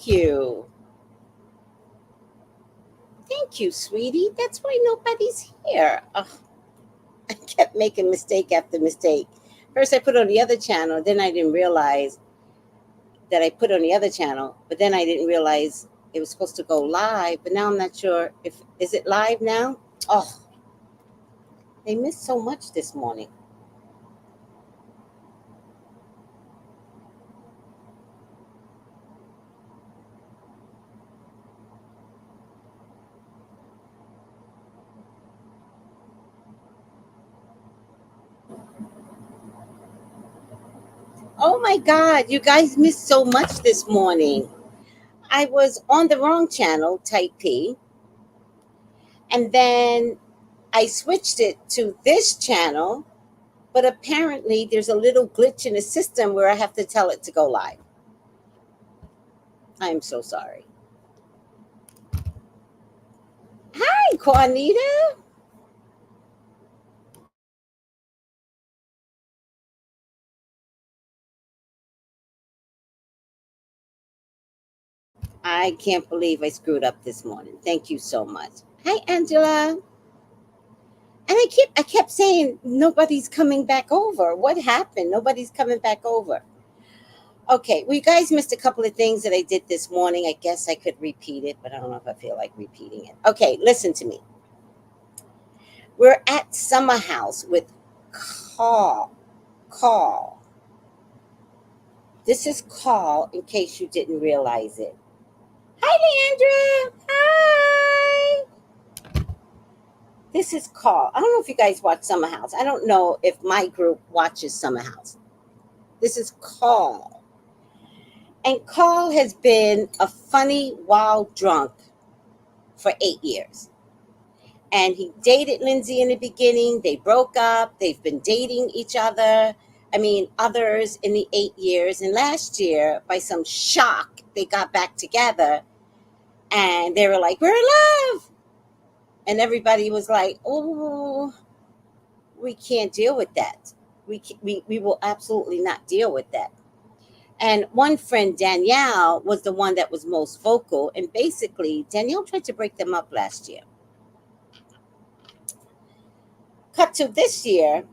Thank you. Thank you, sweetie. That's why nobody's here. Ugh, I kept making mistake after mistake. First, I put on the other channel. Then I didn't realize that I put on the other channel. But then I didn't realize it was supposed to go live. But now I'm not sure if is it live now. Oh, they missed so much this morning. Oh my God, you guys missed so much this morning. I was on the wrong channel, type P, and then I switched it to this channel, but apparently there's a little glitch in the system where I have to tell it to go live. I'm so sorry. Hi, Juanita. I can't believe I screwed up this morning. Thank you so much. Hi, Angela. And I kept saying nobody's coming back over. What happened? Nobody's coming back over. Okay, well, you guys missed a couple of things that I did this morning. I guess I could repeat it, but I don't know if I feel like repeating it. Okay, listen to me. We're at Summer House with Carl. Carl. This is Carl, in case you didn't realize it. Hi, Leandra. Hi. This is Carl. I don't know if you guys watch Summer House. I don't know if my group watches Summer House. This is Carl. And Carl has been a funny, wild drunk for 8 years. And he dated Lindsay in the beginning. They broke up. They've been dating each other. I mean, others in the 8 years. And last year, by some shock, they got back together and they were like, we're in love. And everybody was like, oh, we can't deal with that. We will absolutely not deal with that. And one friend, Danielle, was the one that was most vocal. And basically, Danielle tried to break them up last year. Cut to this year,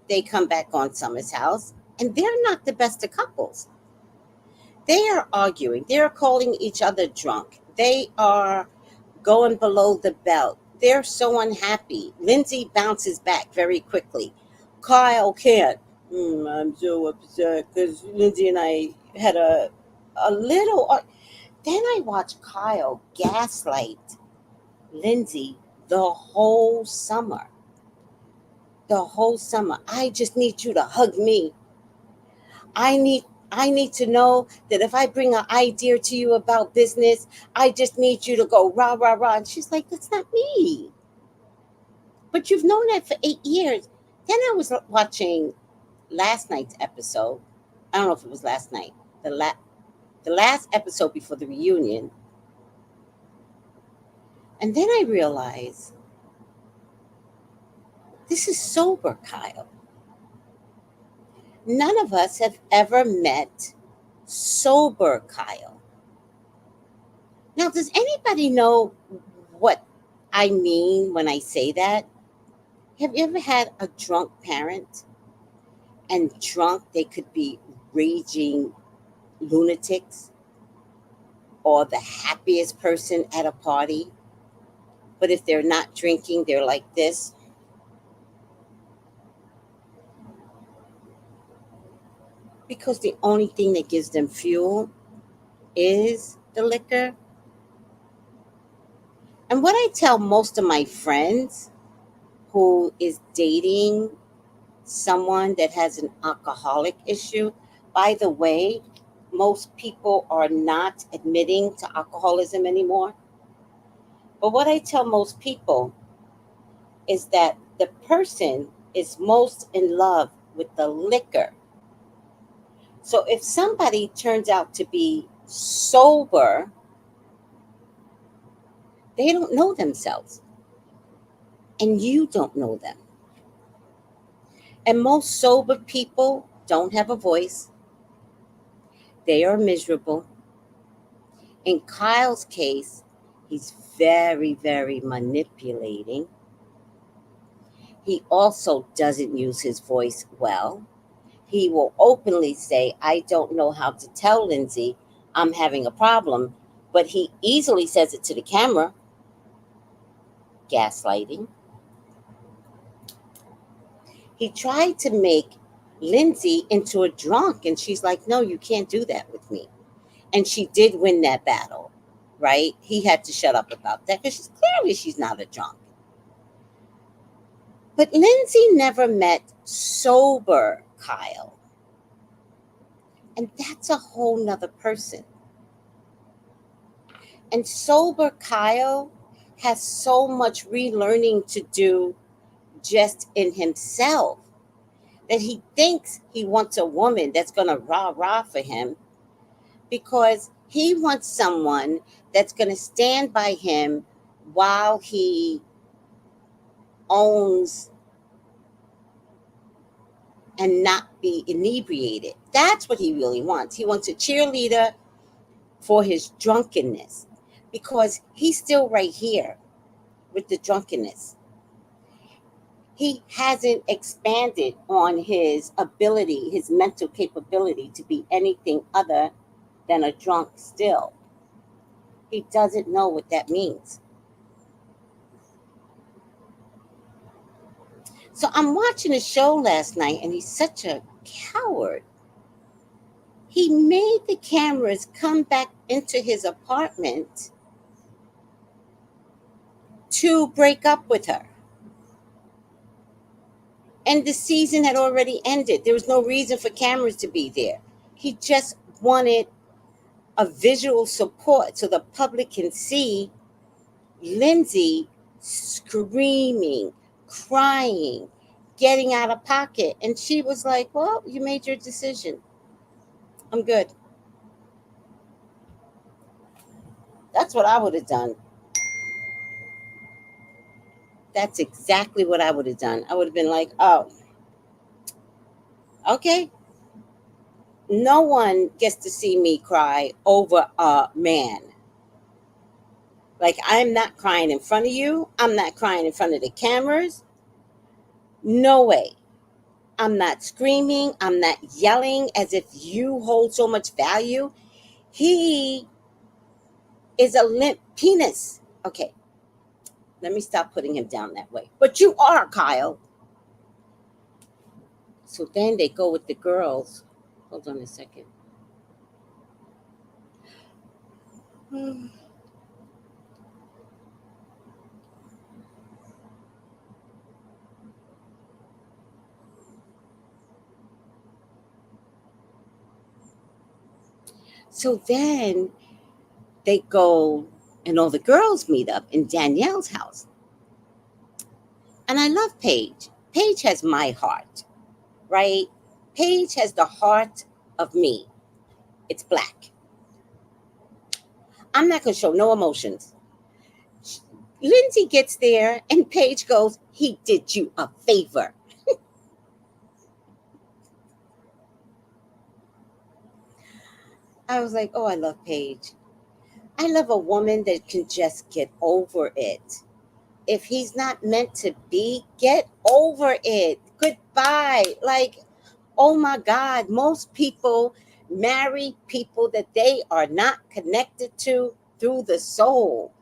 they come back on Summer's house, and they're not the best of couples. They are arguing. They are calling each other drunk. They are going below the belt. They're so unhappy. Lindsay bounces back very quickly. Kyle can't. I'm so upset because Lindsay and I had a little. Then I watched Kyle gaslight Lindsay the whole summer. The whole summer. I just need you to hug me. I need I need to know that if I bring an idea to you about business, I just need you to go rah rah rah. And she's like, that's not me. But you've known that for 8 years. Then I was watching last night's episode. I don't know if it was last night. The last episode before the reunion. And then I realized this is sober Kyle. None of us have ever met sober Kyle. Now, does anybody know what I mean when I say that? Have you ever had a drunk parent? And drunk, they could be raging lunatics or the happiest person at a party. But if they're not drinking, they're like this. Because the only thing that gives them fuel is the liquor. And what I tell most of my friends who is dating someone that has an alcoholic issue, by the way, most people are not admitting to alcoholism anymore. But what I tell most people is that the person is most in love with the liquor. So if somebody turns out to be sober, they don't know themselves and you don't know them. And most sober people don't have a voice. They are miserable. In Kyle's case, he's very, very manipulating. He also doesn't use his voice well. He will openly say, I don't know how to tell Lindsay I'm having a problem, but he easily says it to the camera. Gaslighting. He tried to make Lindsay into a drunk, and she's like, no, you can't do that with me. And she did win that battle, right? He had to shut up about that because clearly she's not a drunk. But Lindsay never met sober Kyle. And that's a whole nother person. And sober Kyle has so much relearning to do just in himself that he thinks he wants a woman that's going to rah-rah for him because he wants someone that's going to stand by him while he owns and not be inebriated. That's what he really wants. He wants a cheerleader for his drunkenness because he's still right here with the drunkenness. He hasn't expanded on his ability, his mental capability to be anything other than a drunk still. He doesn't know what that means. So I'm watching a show last night and he's such a coward. He made the cameras come back into his apartment to break up with her. And the season had already ended. There was no reason for cameras to be there. He just wanted a visual support so the public can see Lindsay screaming, crying, getting out of pocket. And she was like, well, you made your decision. I'm good. That's what I would have done. That's exactly what I would have done. I would have been like, oh, okay. No one gets to see me cry over a man. Like, I'm not crying in front of you. I'm not crying in front of the cameras. No way. I'm not screaming. I'm not yelling as if you hold so much value. He is a limp penis. Okay, let me stop putting him down that way. But you are, Kyle. So then they go with the girls. Hold on a second. So then they go and all the girls meet up in Danielle's house. And I love Paige. Paige has my heart, right? Paige has the heart of me. It's black. I'm not going to show no emotions. Lindsay gets there and Paige goes, he did you a favor. I was like, oh, I love Paige. I love a woman that can just get over it. If he's not meant to be, get over it. Goodbye. Like, oh my God, most people marry people that they are not connected to through the soul.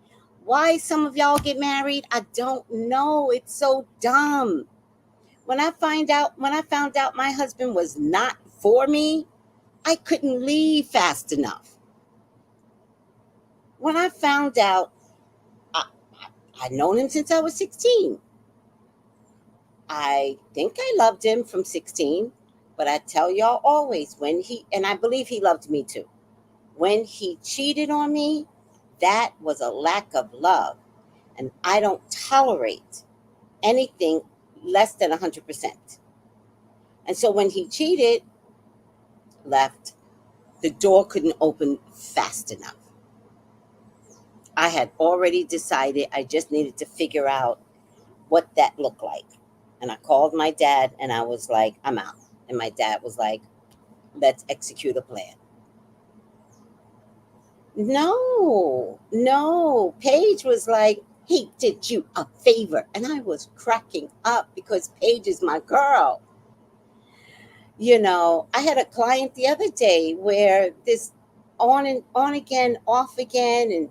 Why some of y'all get married, I don't know. It's so dumb. When I found out my husband was not for me, I couldn't leave fast enough. When I found out, I, I'd known him since I was 16. I think I loved him from 16, but I tell y'all always and I believe he loved me too. When he cheated on me, that was a lack of love. And I don't tolerate anything less than 100%. And so when he cheated, left, the door couldn't open fast enough. I had already decided I just needed to figure out what that looked like. And I called my dad and I was like, I'm out. And my dad was like, let's execute a plan. No, no. Paige was like, he did you a favor. And I was cracking up because Paige is my girl. I had a client the other day where this on and on again, off again, and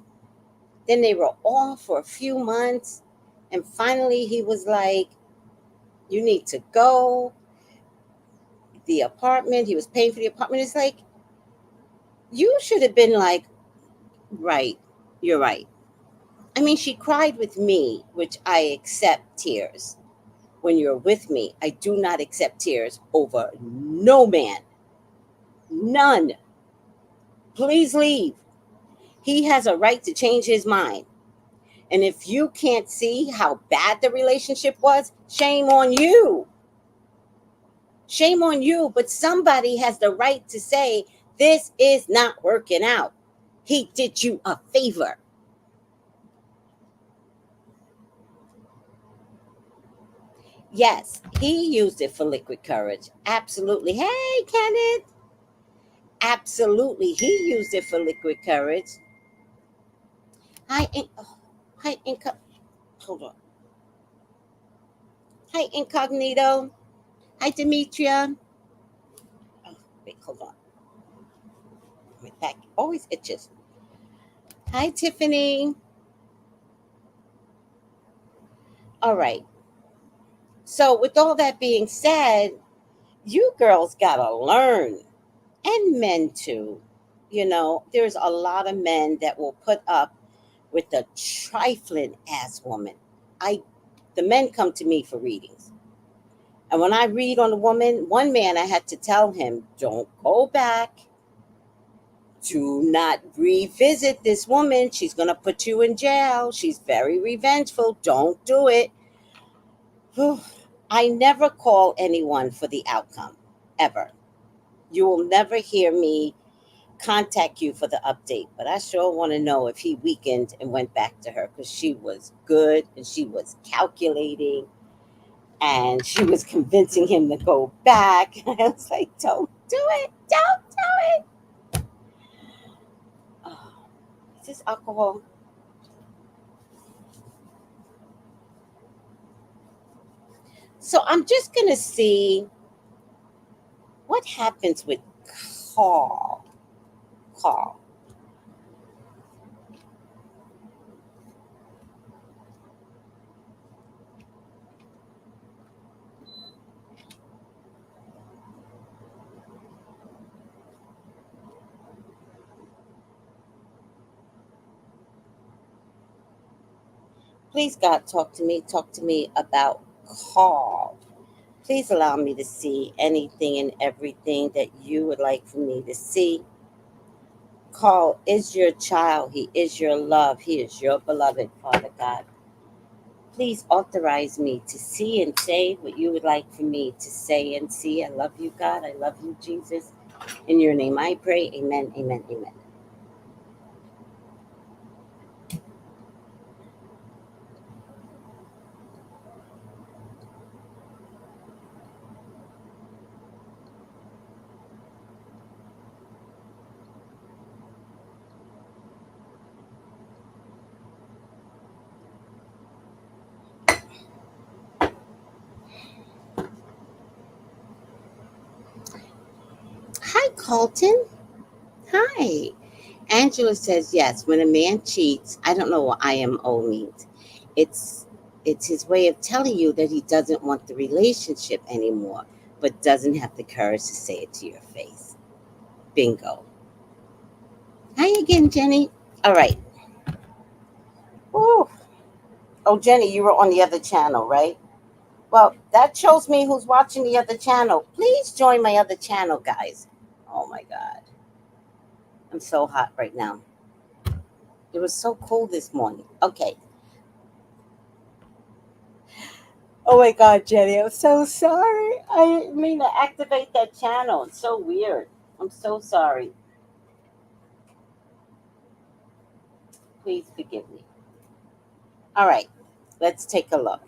then they were off for a few months. And finally, he was like, you need to go. The apartment, he was paying for the apartment. It's like, you should have been like, right, you're right. I mean, she cried with me, which I accept tears. When you're with me, I do not accept tears over no man. None. Please leave. He has a right to change his mind. And if you can't see how bad the relationship was, shame on you. Shame on you. But somebody has the right to say, this is not working out. He did you a favor. Yes, he used it for liquid courage. Absolutely. Hey, Kenneth. Absolutely. He used it for liquid courage. Hi, hi, hold on. Hi, Incognito. Hi, Demetria. Oh, wait, hold on. My back always itches. Hi, Tiffany. All right. So, with all that being said, you girls gotta learn, and men too. There's a lot of men that will put up with a trifling ass woman. I, the men come to me for readings. And when I read on a woman, one man, I had to tell him, don't go back. Do not revisit this woman. She's going to put you in jail. She's very revengeful. Don't do it. I never call anyone for the outcome, ever. You will never hear me contact you for the update, but I sure want to know if he weakened and went back to her because she was good and she was calculating and she was convincing him to go back. I was like, don't do it. Don't do it. Oh, is this alcohol? So I'm just going to see what happens with Carl. Carl. Please, God, talk to me. Talk to me about Carl. Please allow me to see anything and everything that you would like for me to see. Carl is your child. He is your love. He is your beloved, Father God. Please authorize me to see and say what you would like for me to say and see. I love you, God. I love you, Jesus. In your name I pray. Amen, amen, amen. Hi, Colton. Hi. Angela says yes. When a man cheats, I don't know what IMO means. It's it's his way of telling you that he doesn't want the relationship anymore, but doesn't have the courage to say it to your face. Bingo. Hi again, Jenny. All right. Ooh. Oh, Jenny, you were on the other channel, right? Well, that shows me who's watching the other channel. Please join my other channel, guys. Oh my God. I'm so hot right now. It was so cold this morning. Okay. Oh my God, Jenny, I'm so sorry. I didn't mean to activate that channel. It's so weird. I'm so sorry. Please forgive me. All right. Let's take a look.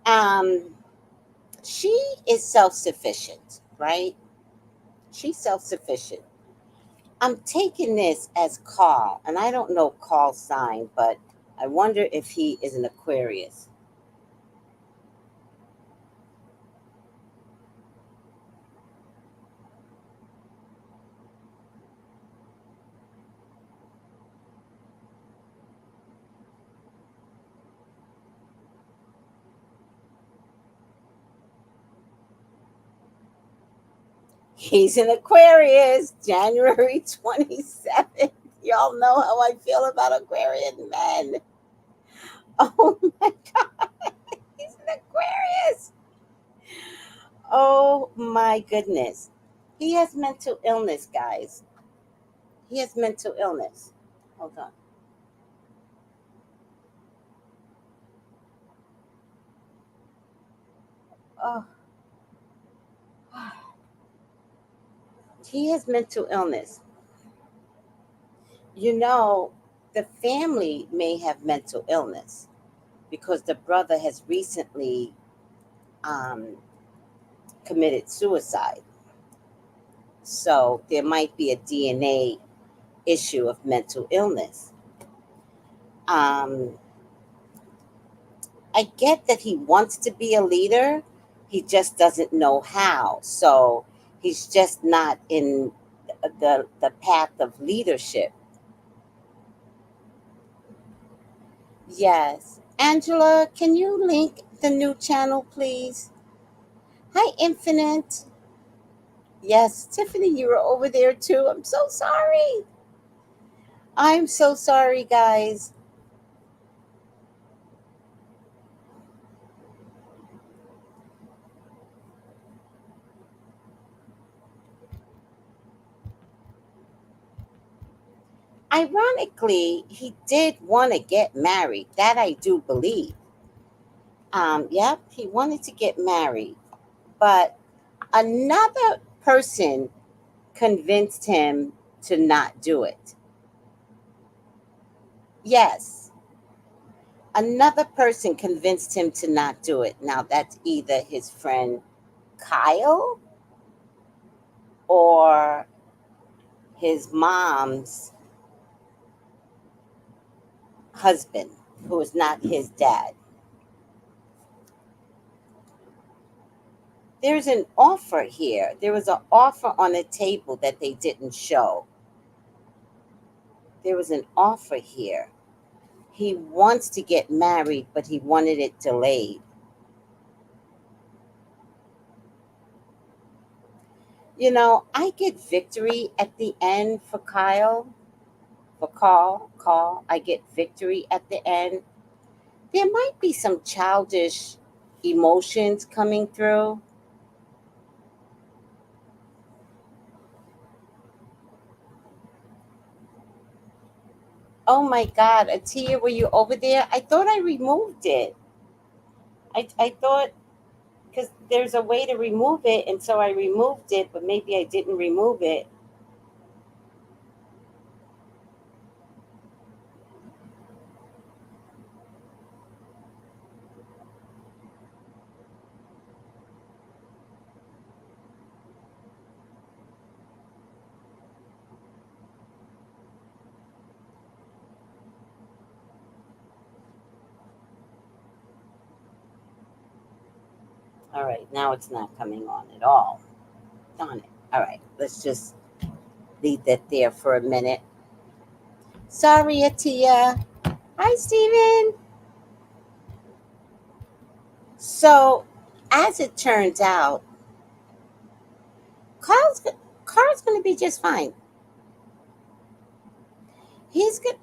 Um, She is self sufficient, right? She's self sufficient. I'm taking this as Carl, and I don't know Carl's sign, but I wonder if he is an Aquarius. He's an Aquarius, January 27th. Y'all know how I feel about Aquarian men. Oh my God, he's an Aquarius. Oh my goodness. He has mental illness, guys. He has mental illness. Hold on. Oh, he has mental illness. You know, the family may have mental illness because the brother has recently um, committed suicide. So there might be a DNA issue of mental illness. Um, I get that he wants to be a leader, he just doesn't know how. So he's just not in the path of leadership. Yes. Angela, can you link the new channel, please? Hi, Infinite. Yes, Tiffany, you were over there too. I'm so sorry. I'm so sorry, guys. Ironically, he did want to get married. That I do believe. Yep, he wanted to get married, but another person convinced him to not do it. Yes, another person convinced him to not do it. Now, that's either his friend Kyle or his mom's husband, who is not his dad. There's an offer here. There was an offer on the table that they didn't show. There was an offer here. He wants to get married, but he wanted it delayed. You know, I get victory at the end for Kyle, for Carl. I get victory at the end. There might be some childish emotions coming through. Oh my God, Atia, were you over there? I thought I removed it. I thought because there's a way to remove it, and so I removed it, but maybe I didn't remove it. All right, now it's not coming on at all. Darn it. All right, let's just leave that there for a minute. Sorry, Atia. Hi, Steven. So, as it turns out, Carl's, Carl's going to be just fine. He's good.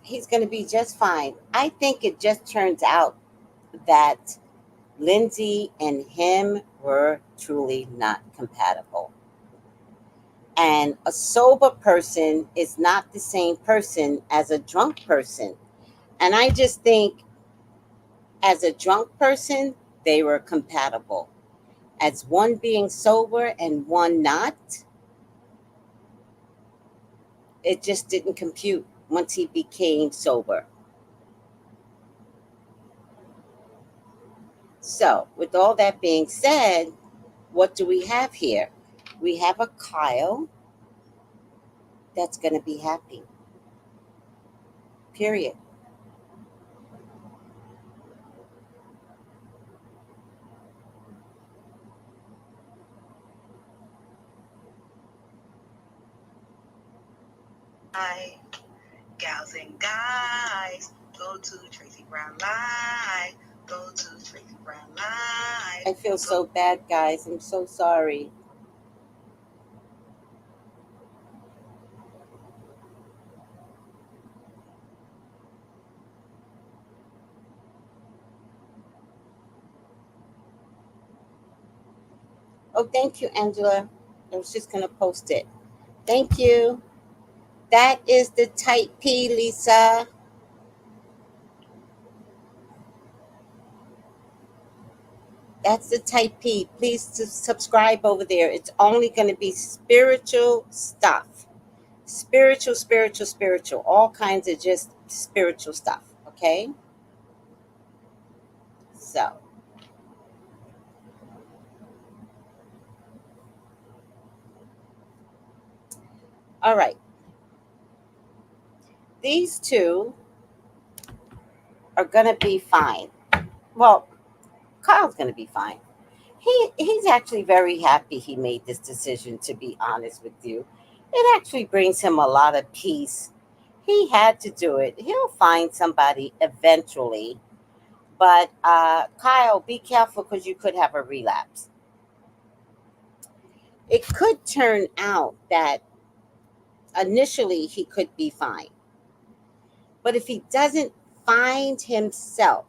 He's going to be just fine. I think it just turns out that Lindsay and him were truly not compatible. And a sober person is not the same person as a drunk person. And I just think as a drunk person, they were compatible. As one being sober and one not, it just didn't compute once he became sober. So, with all that being said, what do we have here? We have a Kyle that's going to be happy. Period. Hi, gals and guys. Go to Tracy Brown Live. Go to Tracy Brown Live. I feel so bad, guys. I'm so sorry. Oh, thank you, Angela. I was just going to post it. Thank you. That is the type P, Lisa. That's the type P. Please subscribe over there. It's only going to be spiritual stuff. Spiritual, spiritual, spiritual. All kinds of just spiritual stuff. Okay? So, all right. These two are going to be fine. Well, Kyle's going to be fine. He's actually very happy he made this decision, to be honest with you. It actually brings him a lot of peace. He had to do it. He'll find somebody eventually. But Kyle, be careful because you could have a relapse. It could turn out that initially he could be fine. But if he doesn't find himself,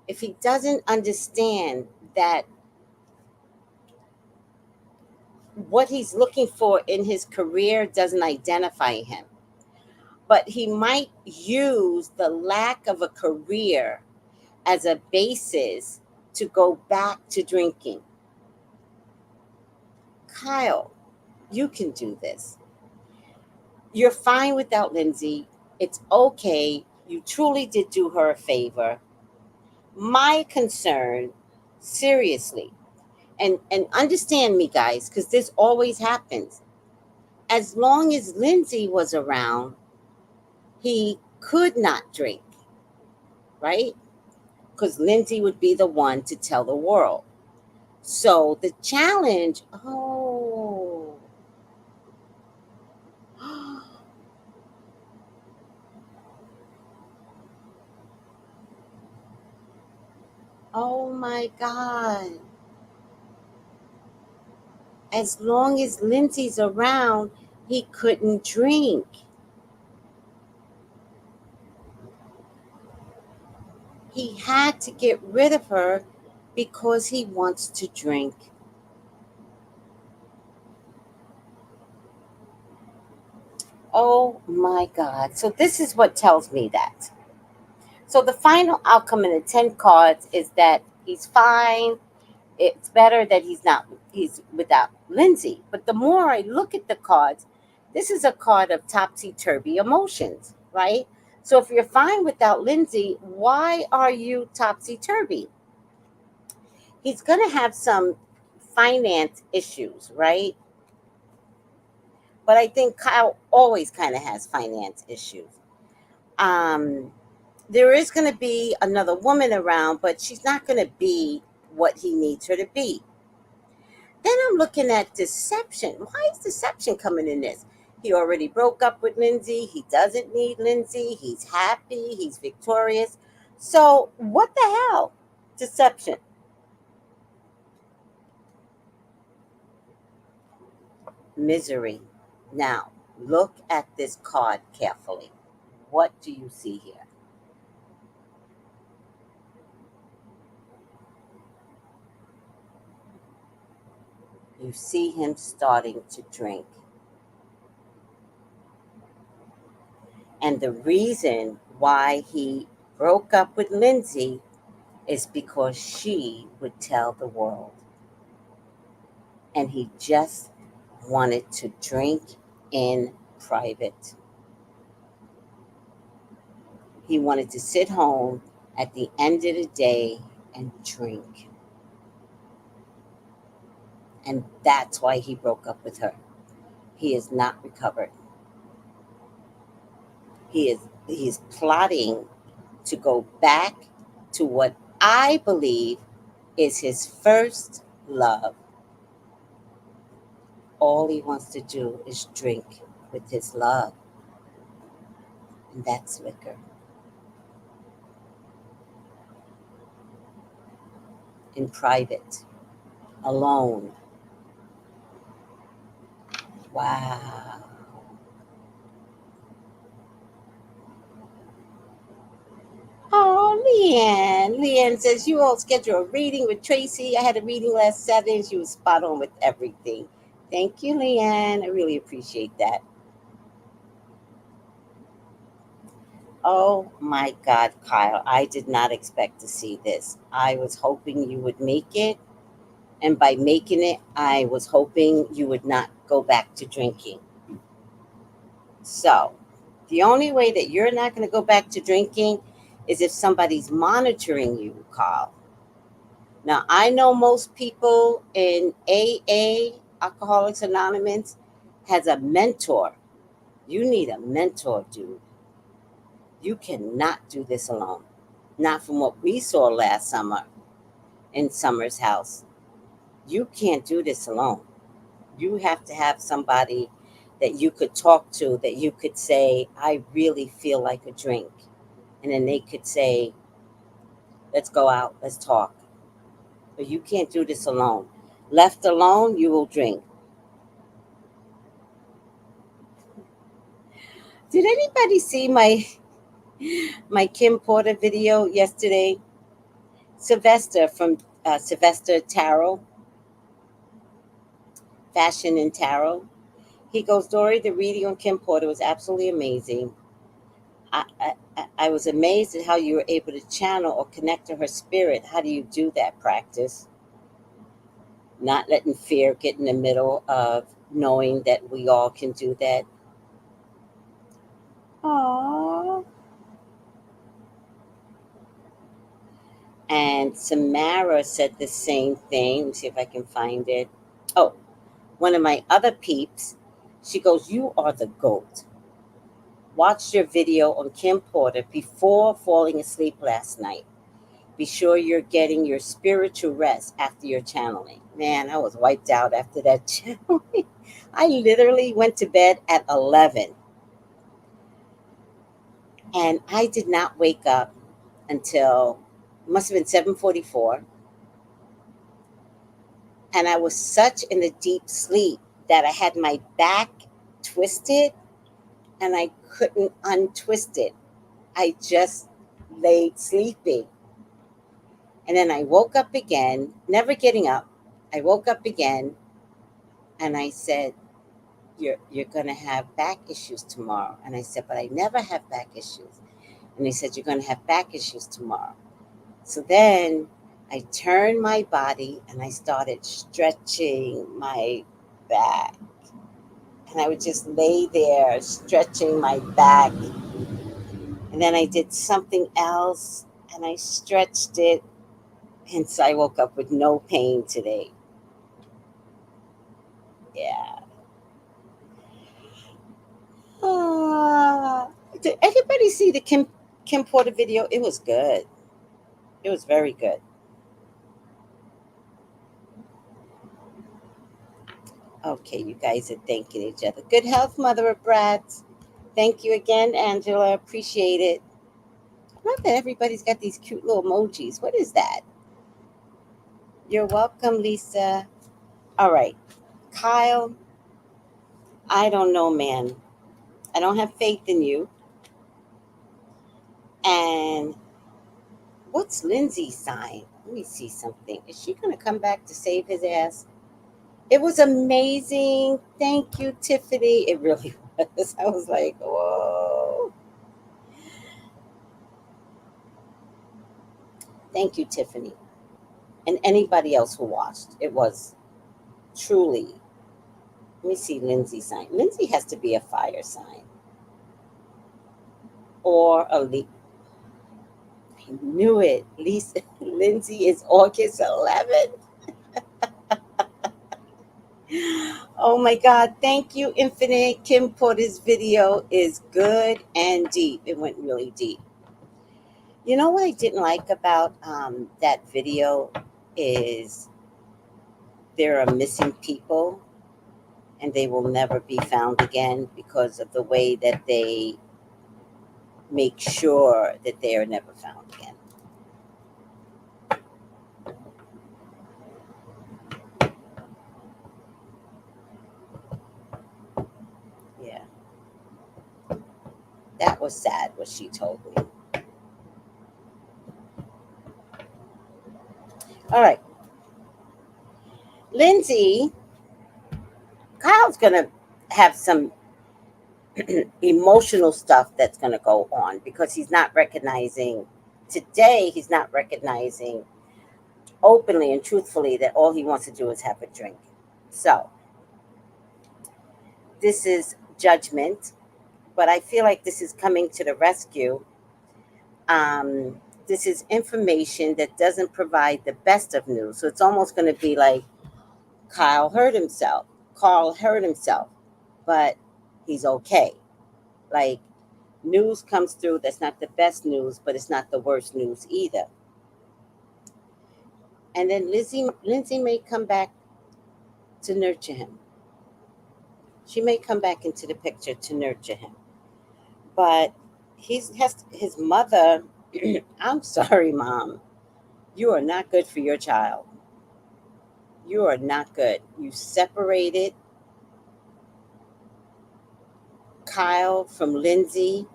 if he doesn't understand that what he's looking for in his career doesn't identify him, but he might use the lack of a career as a basis to go back to drinking. Kyle, you can do this. You're fine without Lindsay. It's okay. You truly did do her a favor. My concern, seriously, and understand me, guys, because this always happens. As long as Lindsay was around, he could not drink, right? Because Lindsay would be the one to tell the world. So the challenge, oh my God. As long as Lindsay's around, he couldn't drink. He had to get rid of her because he wants to drink. Oh my God. So this is what tells me that. So the final outcome in the 10 cards is that he's fine. It's better that he's without Lindsay. But the more I look at the cards, this is a card of topsy-turvy emotions, right? So if you're fine without Lindsay, why are you topsy-turvy? He's going to have some finance issues, right? But I think Kyle always kind of has finance issues. Um, there is going to be another woman around, but she's not going to be what he needs her to be. Then I'm looking at deception. Why is deception coming in this? He already broke up with Lindsay. He doesn't need Lindsay. He's happy. He's victorious. So, what the hell? Deception. Misery. Now, look at this card carefully. What do you see here? You see him starting to drink. And the reason why he broke up with Lindsay is because she would tell the world. And he just wanted to drink in private. He wanted to sit home at the end of the day and drink. And that's why he broke up with her. He is not recovered. He is plotting to go back to what I believe is his first love. All he wants to do is drink with his love, and that's liquor. In private, alone. Wow. Oh, Leanne. Leanne says, you all schedule a reading with Tracy. I had a reading last Saturday and she was spot on with everything. Thank you, Leanne. I really appreciate that. Oh my God, Kyle. I did not expect to see this. I was hoping you would make it. And by making it, I was hoping you would not go back to drinking. So, the only way that you're not going to go back to drinking is if somebody's monitoring you, Carl. Now, I know most people in AA, Alcoholics Anonymous, has a mentor. You need a mentor, dude. You cannot do this alone. Not from what we saw last summer in Summer's house. You can't do this alone. You have to have somebody that you could talk to, that you could say, I really feel like a drink. And then they could say, let's go out, let's talk. But you can't do this alone. Left alone, you will drink. Did anybody see my Kim Porter video yesterday? Sylvester from Sylvester Tarot, Fashion and Tarot. He goes, Dory, the reading on Kim Porter was absolutely amazing. I was amazed at how you were able to channel or connect to her spirit. How do you do that practice? Not letting fear get in the middle of knowing that we all can do that. Aww. And Samara said the same thing. Let me see if I can find it. Oh, one of my other peeps, she goes, you are the GOAT. Watched your video on Kim Porter before falling asleep last night. Be sure you're getting your spiritual rest after your channeling. Man, I was wiped out after that channeling. I literally went to bed at 11. And I did not wake up until, must have been 7:44. And I was such in a deep sleep that I had my back twisted and I couldn't untwist it. I just laid sleeping. And then I woke up again, never getting up. I woke up again and I said, you're going to have back issues tomorrow. And I said, but I never have back issues. And they said, you're going to have back issues tomorrow. So then I turned my body and I started stretching my back. And I would just lay there stretching my back. And then I did something else and I stretched it. And so I woke up with no pain today. Yeah. Did anybody see the Kim Porter video? It was good. It was very good. Okay, you guys are thanking each other. Good health, mother of brats. Thank you again, Angela. Appreciate it. Not that everybody's got these cute little emojis. What is that? You're welcome, Lisa. All right. Kyle, I don't know, man. I don't have faith in you. And what's Lindsay's sign? Let me see something. Is she going to come back to save his ass? It was amazing. Thank you, Tiffany. It really was. I was like, whoa. Thank you, Tiffany. And anybody else who watched. It was truly. Let me see Lindsay's sign. Lindsay has to be a fire sign. Or a leap. I knew it. Lisa, Lindsay is August 11th. Oh my God. Thank you, Infinite. Kim Porter's video is good and deep. It went really deep. You know what I didn't like about that video is there are missing people and they will never be found again because of the way that they make sure that they are never found again. Yeah, that was sad what she told me. All right, Lindsay, Kyle's gonna have some emotional stuff that's gonna go on because he's not recognizing today. He's not recognizing openly and truthfully that all he wants to do is have a drink. So this is judgment, but I feel like this is coming to the rescue. Um, this is information that doesn't provide the best of news. So it's almost going to be like Kyle hurt himself. Carl hurt himself, but he's okay. Like news comes through that's not the best news, but it's not the worst news either. And then Lindsay may come back to nurture him. She may come back into the picture to nurture him. But he's has his mother. I'm sorry, mom. You are not good for your child. You are not good. You separated Kyle from Lindsay,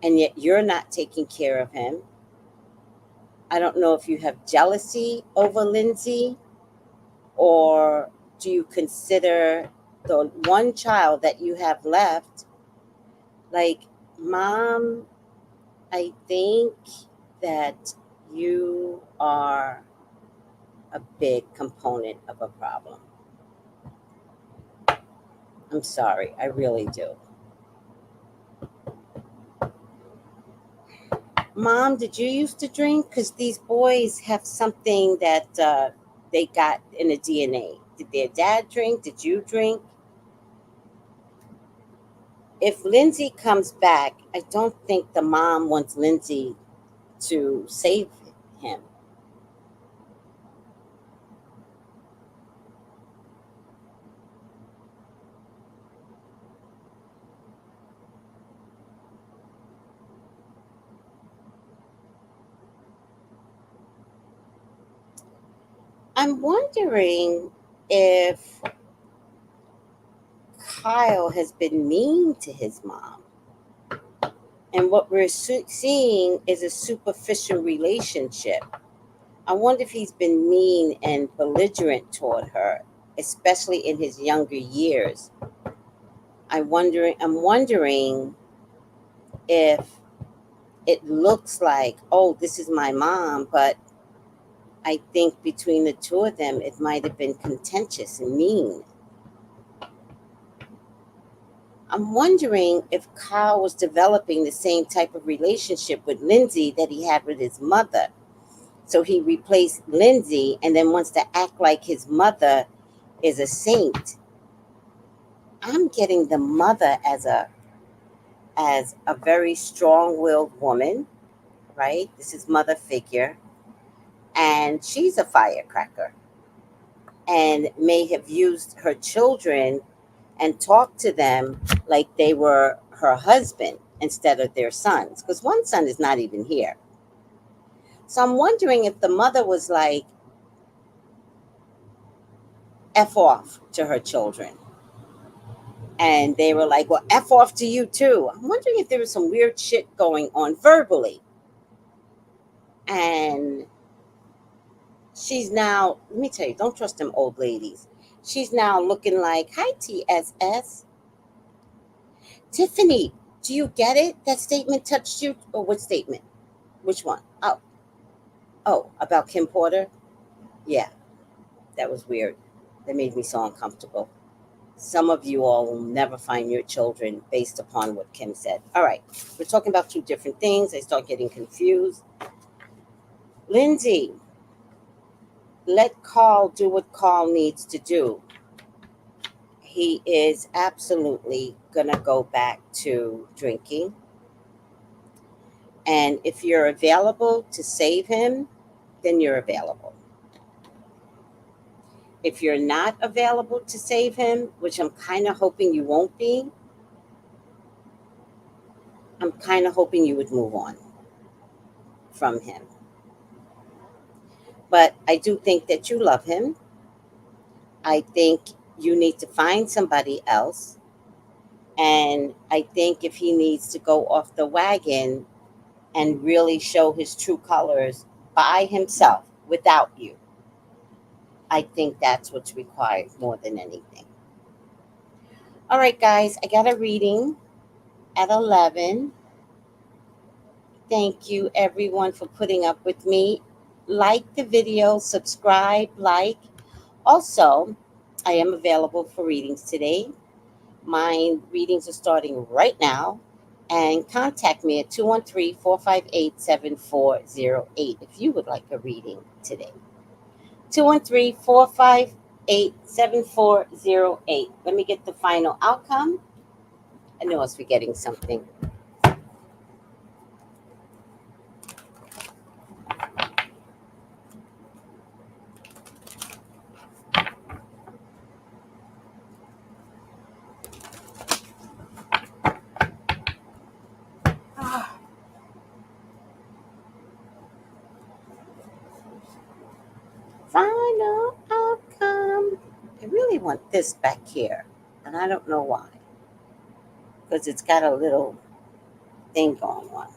and yet you're not taking care of him. I don't know if you have jealousy over Lindsay, or do you consider the one child that you have left like, mom, I think that you are a big component of a problem. I'm sorry, I really do. Mom, did you used to drink? Because these boys have something that they got in the DNA. Did their dad drink? Did you drink? If Lindsay comes back, I don't think the mom wants Lindsay to save him. I'm wondering if Kyle has been mean to his mom. And what we're seeing is a superficial relationship. I wonder if he's been mean and belligerent toward her, especially in his younger years. I'm wondering if it looks like, oh, this is my mom, but I think between the two of them, it might have been contentious and mean. I'm wondering if Kyle was developing the same type of relationship with Lindsay that he had with his mother. So he replaced Lindsay and then wants to act like his mother is a saint. I'm getting the mother as a very strong-willed woman, right? This is mother figure, and she's a firecracker and may have used her children and talked to them like they were her husband instead of their sons, because one son is not even here. So I'm wondering if the mother was like F off to her children. And they were like, well, F off to you too. I'm wondering if there was some weird shit going on verbally. And she's now, let me tell you, don't trust them old ladies. She's now looking like, hi, TSS. Tiffany, do you get it? That statement touched you? Or what statement? Which one? Oh, about Kim Porter? Yeah, that was weird. That made me so uncomfortable. Some of you all will never find your children based upon what Kim said. All right, we're talking about two different things. I start getting confused. Lindsay, let Carl do what Carl needs to do. He is absolutely going to go back to drinking. And if you're available to save him, then you're available. If you're not available to save him, which I'm kind of hoping you won't be, I'm kind of hoping you would move on from him. But I do think that you love him. I think you need to find somebody else. And I think if he needs to go off the wagon and really show his true colors by himself without you, I think that's what's required more than anything. All right, guys, I got a reading at 11. Thank you, everyone, for putting up with me. Like the video, subscribe, like. Also, I am available for readings today. My readings are starting right now. And contact me at 213-458-7408 if you would like a reading today. 213-458-7408. Let me get the final outcome. I know I was forgetting something. Final outcome. I really want this back here, and I don't know why. Because it's got a little thing going on.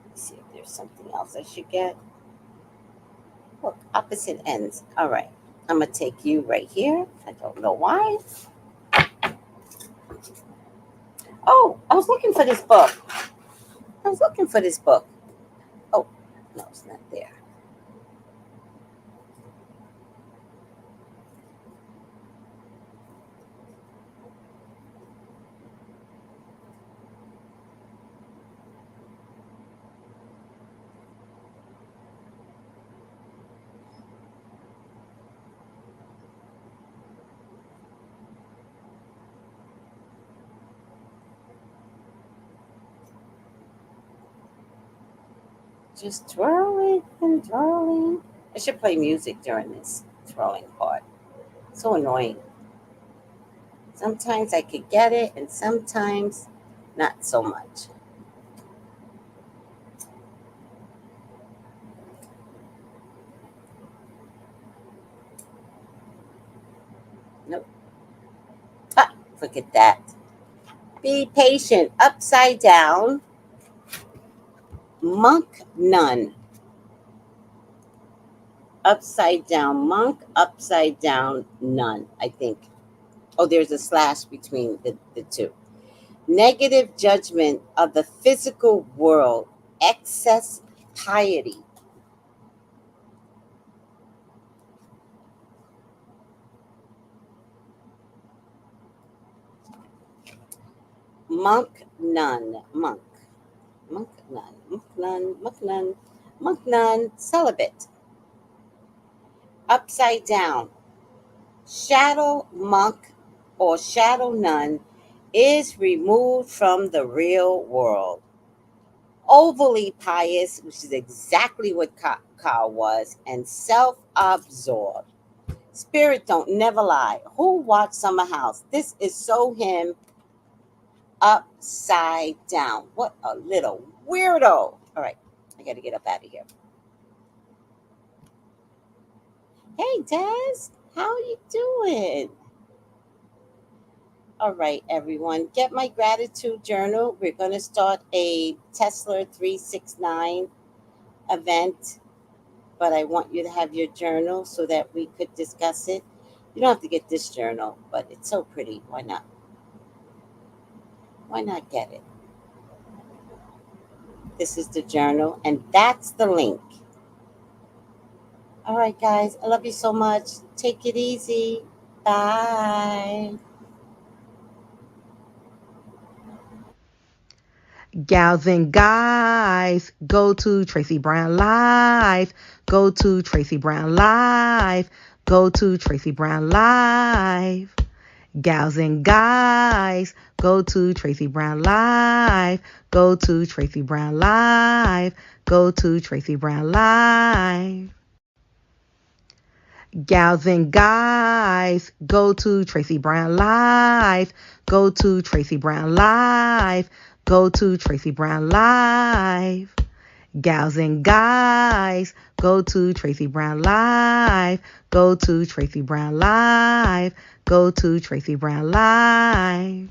Let's see if there's something else I should get. Look, opposite ends. All right. I'm going to take you right here. I don't know why. Oh, I was looking for this book. Oh, no, it's not there. Just twirling and twirling. I should play music during this twirling part. So annoying. Sometimes I could get it, and sometimes not so much. Nope. Ah, look at that. Be patient. Upside down. Monk nun. Upside down monk. Upside down nun, I think. Oh, there's a slash between the two. Negative judgment of the physical world. Excess piety. Monk nun. Monk. Monk nun. Monk nun. Monk nun. Monk nun. Celibate. Upside down. Shadow monk or shadow nun is removed from the real world. Overly pious, which is exactly what Kyle was, and self-absorbed. Spirit don't never lie. Who watched Summer House? This is so him upside down. What a little weirdo. All right, I got to get up out of here. Hey, Des, how are you doing? All right, everyone, get my gratitude journal. We're going to start a Tesla 369 event, but I want you to have your journal so that we could discuss it. You don't have to get this journal, but it's so pretty. Why not? Why not get it? This is the journal, and that's the link. All right, guys, I love you so much. Take it easy. Bye. Gals and guys, go to Tracy Brown Live. Go to Tracy Brown Live. Go to Tracy Brown Live. Gals and guys, go to Tracy Brown Live. Go to Tracy Brown Live. Go to Tracy Brown Live. Gals and guys, go to Tracy Brown Live. Go to Tracy Brown Live. Go to Tracy Brown Live. Gals and guys, go to Tracy Brown Live. Go to Tracy Brown Live. Go to Tracy Brown Live.